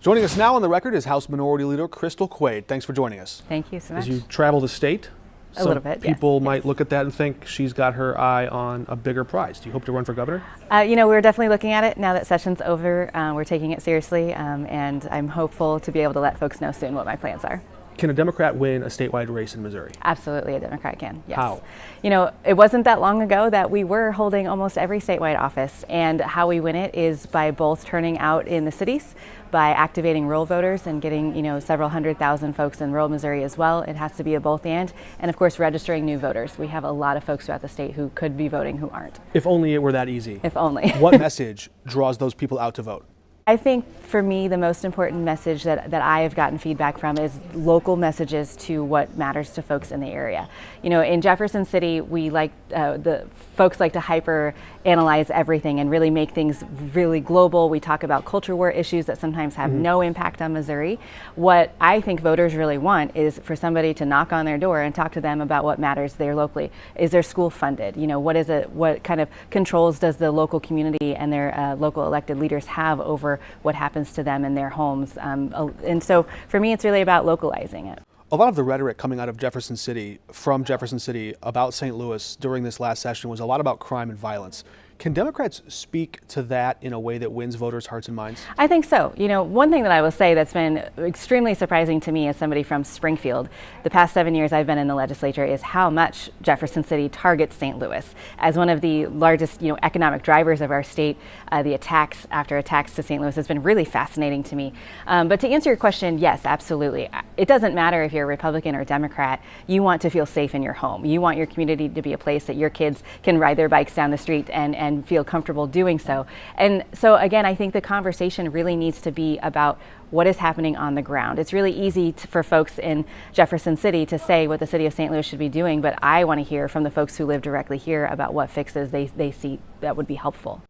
Joining us now on the record is House Minority Leader Crystal Quade. Thanks for joining us. Thank you so much. As you travel the state, a little bit, people might look at that and think she's got her eye on a bigger prize. Do you hope to run for governor? We're definitely looking at it now that session's over. We're taking it seriously, and I'm hopeful to be able to let folks know soon what my plans are. Can a Democrat win a statewide race in Missouri? Absolutely, a Democrat can, yes. How? It wasn't that long ago that we were holding almost every statewide office, and how we win it is by both turning out in the cities, by activating rural voters and getting, several 100,000 folks in rural Missouri as well. It has to be a both and of course registering new voters. We have a lot of folks throughout the state who could be voting who aren't. If only it were that easy. If only. What message draws those people out to vote? I think for me, the most important message that I have gotten feedback from is local messages to what matters to folks in the area. In Jefferson City, the folks like to hyper analyze everything and really make things really global. We talk about culture war issues that sometimes have no impact on Missouri. What I think voters really want is for somebody to knock on their door and talk to them about what matters there locally. Is their school funded? What kind of controls does the local community and their local elected leaders have over what happens to them in their homes? And so for me, it's really about localizing it. A lot of the rhetoric coming out of from Jefferson City about St. Louis during this last session was a lot about crime and violence. Can Democrats speak to that in a way that wins voters' hearts and minds? I think so. One thing that I will say that's been extremely surprising to me as somebody from Springfield, the past 7 years I've been in the legislature, is how much Jefferson City targets St. Louis. As one of the largest, economic drivers of our state, the attacks to St. Louis has been really fascinating to me. But to answer your question, yes, absolutely. It doesn't matter if you're a Republican or Democrat. You want to feel safe in your home. You want your community to be a place that your kids can ride their bikes down the street and feel comfortable doing so. And so again, I think the conversation really needs to be about what is happening on the ground. It's really easy for folks in Jefferson City to say what the city of St. Louis should be doing, but I want to hear from the folks who live directly here about what fixes they see that would be helpful.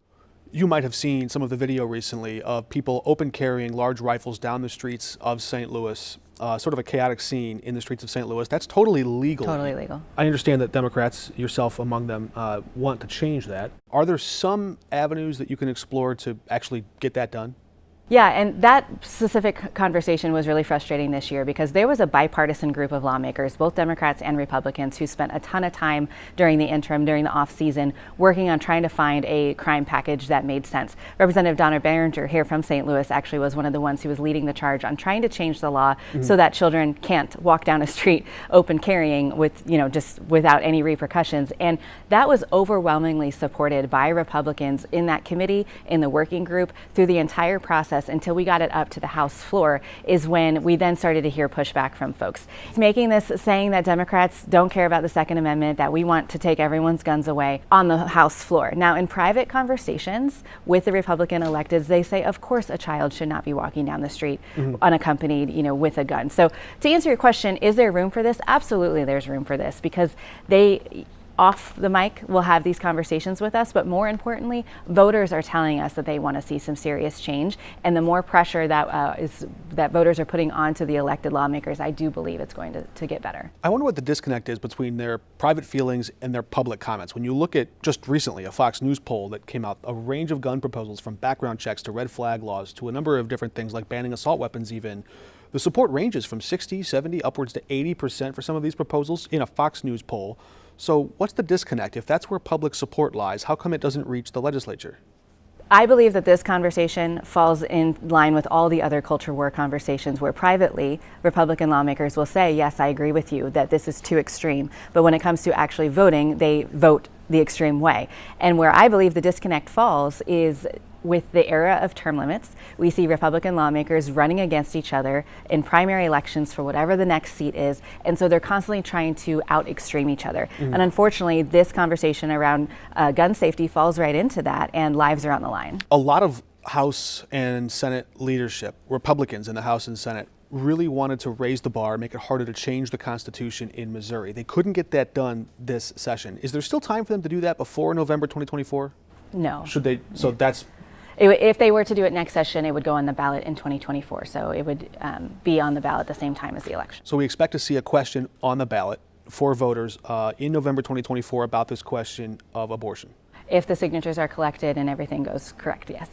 You might have seen some of the video recently of people open carrying large rifles down the streets of St. Louis. Sort of a chaotic scene in the streets of St. Louis. That's totally legal. Totally legal. I understand that Democrats, yourself among them, want to change that. Are there some avenues that you can explore to actually get that done? Yeah, and that specific conversation was really frustrating this year because there was a bipartisan group of lawmakers, both Democrats and Republicans, who spent a ton of time during the off season, working on trying to find a crime package that made sense. Representative Donna Behringer here from St. Louis actually was one of the ones who was leading the charge on trying to change the law so that children can't walk down a street open carrying with, just without any repercussions. And that was overwhelmingly supported by Republicans in that committee, in the working group, through the entire process until we got it up to the House floor is when we then started to hear pushback from folks. Making this, saying that Democrats don't care about the Second Amendment, that we want to take everyone's guns away on the House floor. Now, in private conversations with the Republican electeds, they say, of course, a child should not be walking down the street unaccompanied, with a gun. So to answer your question, is there room for this? Absolutely, there's room for this because they, off the mic, will have these conversations with us, but more importantly, voters are telling us that they want to see some serious change, and the more pressure that voters are putting onto the elected lawmakers, I do believe it's going to get better. I wonder what the disconnect is between their private feelings and their public comments. When you look at just recently a Fox News poll that came out, a range of gun proposals from background checks to red flag laws to a number of different things like banning assault weapons even, the support ranges from 60, 70, upwards to 80% for some of these proposals in a Fox News poll. So what's the disconnect? If that's where public support lies, how come it doesn't reach the legislature? I believe that this conversation falls in line with all the other culture war conversations where privately Republican lawmakers will say, yes, I agree with you that this is too extreme. But when it comes to actually voting, they vote the extreme way. And where I believe the disconnect falls is with the era of term limits. We see Republican lawmakers running against each other in primary elections for whatever the next seat is, and so they're constantly trying to out-extreme each other. And unfortunately, this conversation around gun safety falls right into that, and lives are on the line. A lot of House and Senate leadership, Republicans in the House and Senate, really wanted to raise the bar, make it harder to change the Constitution in Missouri. They couldn't get that done this session. Is there still time for them to do that before November 2024? No. Should they? So that's... If they were to do it next session, it would go on the ballot in 2024. So it would be on the ballot at the same time as the election. So we expect to see a question on the ballot for voters in November 2024 about this question of abortion. If the signatures are collected and everything goes correct, yes.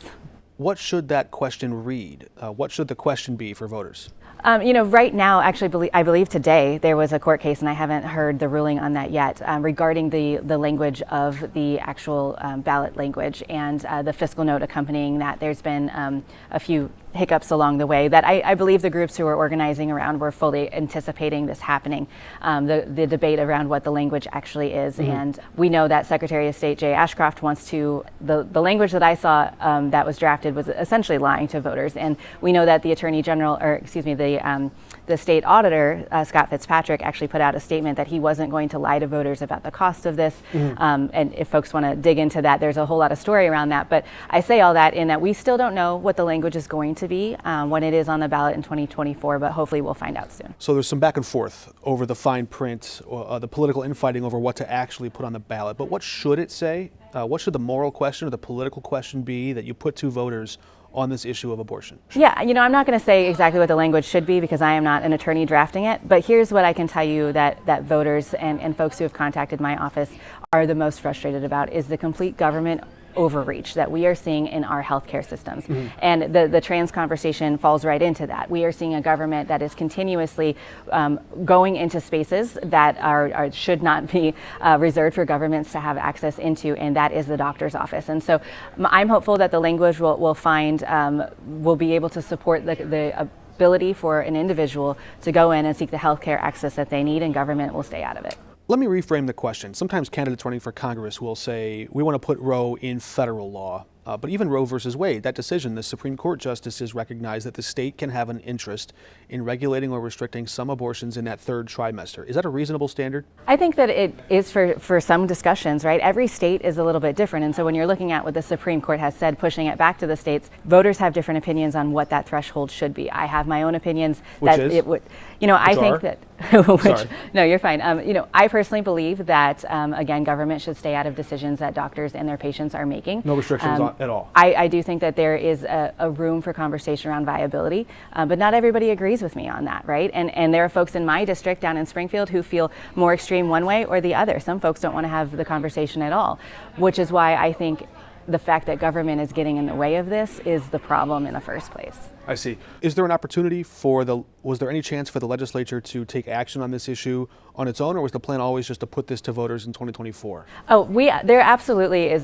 what should that question read? What should the question be for voters? Right now, actually, I believe today there was a court case, and I haven't heard the ruling on that yet, regarding the language of the actual ballot language and the fiscal note accompanying that. There's been a few hiccups along the way that I believe the groups who are organizing around were fully anticipating this happening, the debate around what the language actually is. Mm-hmm. And we know that Secretary of State Jay Ashcroft wants to, the language that I saw that was drafted was essentially lying to voters. And we know that the Attorney General, or excuse me, the state auditor, Scott Fitzpatrick, actually put out a statement that he wasn't going to lie to voters about the cost of this. Mm-hmm. And if folks want to dig into that, there's a whole lot of story around that. But I say all that in that we still don't know what the language is going to be when it is on the ballot in 2024, but hopefully we'll find out soon. So there's some back and forth over the fine print, the political infighting over what to actually put on the ballot. But what should it say? What should the moral question or the political question be that you put to voters on this issue of abortion? Yeah, I'm not going to say exactly what the language should be because I am not an attorney drafting it, but here's what I can tell you that voters and folks who have contacted my office are the most frustrated about is the complete government overreach that we are seeing in our healthcare systems. Mm-hmm. And the trans conversation falls right into that. We are seeing a government that is continuously going into spaces that should not be reserved for governments to have access into, and that is the doctor's office. And so I'm hopeful that the language will be able to support the ability for an individual to go in and seek the healthcare access that they need, and government will stay out of it. Let me reframe the question. Sometimes candidates running for Congress will say, we want to put Roe in federal law. But even Roe versus Wade, that decision, the Supreme Court justices recognized that the state can have an interest in regulating or restricting some abortions in that third trimester. Is that a reasonable standard? I think that it is for some discussions, right? Every state is a little bit different. And so when you're looking at what the Supreme Court has said, pushing it back to the states, voters have different opinions on what that threshold should be. I have my own opinions. It would, I think that, no, you're fine. I personally believe that, again, government should stay out of decisions that doctors and their patients are making. No restrictions at all. I do think that there is a room for conversation around viability, but not everybody agrees with me on that, right? And there are folks in my district down in Springfield who feel more extreme one way or the other. Some folks don't want to have the conversation at all, which is why I think the fact that government is getting in the way of this is the problem in the first place. I see. Is there an opportunity was there any chance for the legislature to take action on this issue on its own, or was the plan always just to put this to voters in 2024? Oh, there absolutely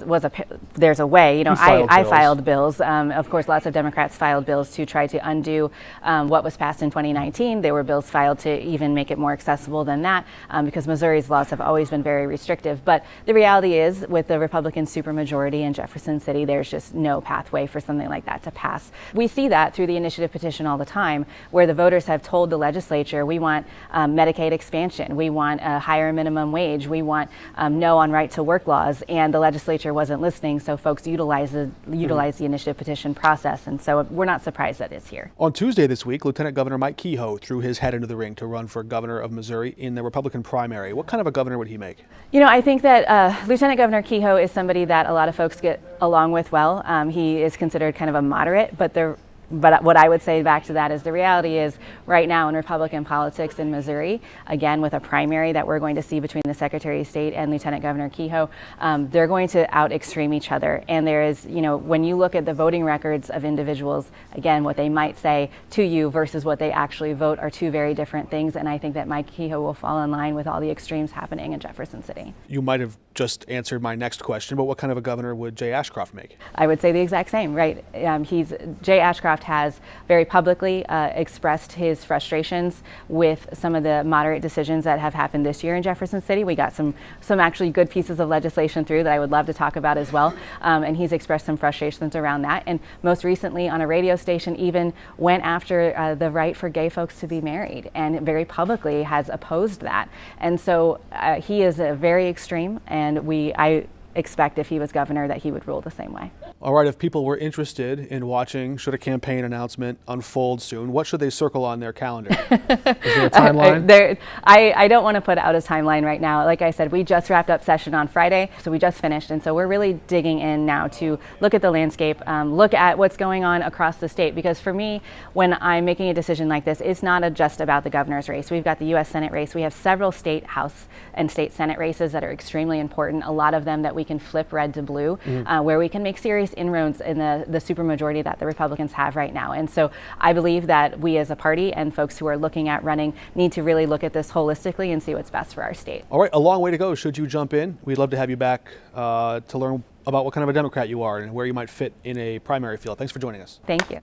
there's a way. I filed bills. Of course, lots of Democrats filed bills to try to undo what was passed in 2019. There were bills filed to even make it more accessible than that, because Missouri's laws have always been very restrictive. But the reality is, with the Republican supermajority in Jefferson City, there's just no pathway for something like that to pass. We see that through the initiative petition all the time, where the voters have told the legislature, we want Medicaid expansion, we want a higher minimum wage, we want no on right to work laws, and the legislature wasn't listening, so folks utilize the initiative petition process, and so we're not surprised that it's here. On Tuesday this week, Lieutenant Governor Mike Kehoe threw his head into the ring to run for governor of Missouri in the Republican primary. What kind of a governor would he make? I think that Lieutenant Governor Kehoe is somebody that a lot of folks get along with well. He is considered kind of a moderate, but what I would say back to that is the reality is right now in Republican politics in Missouri, again, with a primary that we're going to see between the Secretary of State and Lieutenant Governor Kehoe, they're going to out extreme each other. And there is, when you look at the voting records of individuals, again, what they might say to you versus what they actually vote are two very different things. And I think that Mike Kehoe will fall in line with all the extremes happening in Jefferson City. You might have just answered my next question, but what kind of a governor would Jay Ashcroft make? I would say the exact same, right? Jay Ashcroft has very publicly expressed his frustrations with some of the moderate decisions that have happened this year in Jefferson City. We got some actually good pieces of legislation through that I would love to talk about as well. And he's expressed some frustrations around that. And most recently on a radio station even went after the right for gay folks to be married and very publicly has opposed that. And so he is very extreme, and I expect if he was governor that he would rule the same way. All right, if people were interested in watching, should a campaign announcement unfold soon, what should they circle on their calendar? Is there a timeline? I don't want to put out a timeline right now. Like I said, we just wrapped up session on Friday, so we just finished, and so we're really digging in now to look at the landscape, look at what's going on across the state, because for me, when I'm making a decision like this, it's not just about the governor's race. We've got the U.S. Senate race. We have several state House and state Senate races that are extremely important, a lot of them that we we can flip red to blue, where we can make serious inroads in the supermajority that the Republicans have right now. And so I believe that we as a party and folks who are looking at running need to really look at this holistically and see what's best for our state. All right, a long way to go should you jump in. We'd love to have you back to learn about what kind of a Democrat you are and where you might fit in a primary field. Thanks for joining us. Thank you.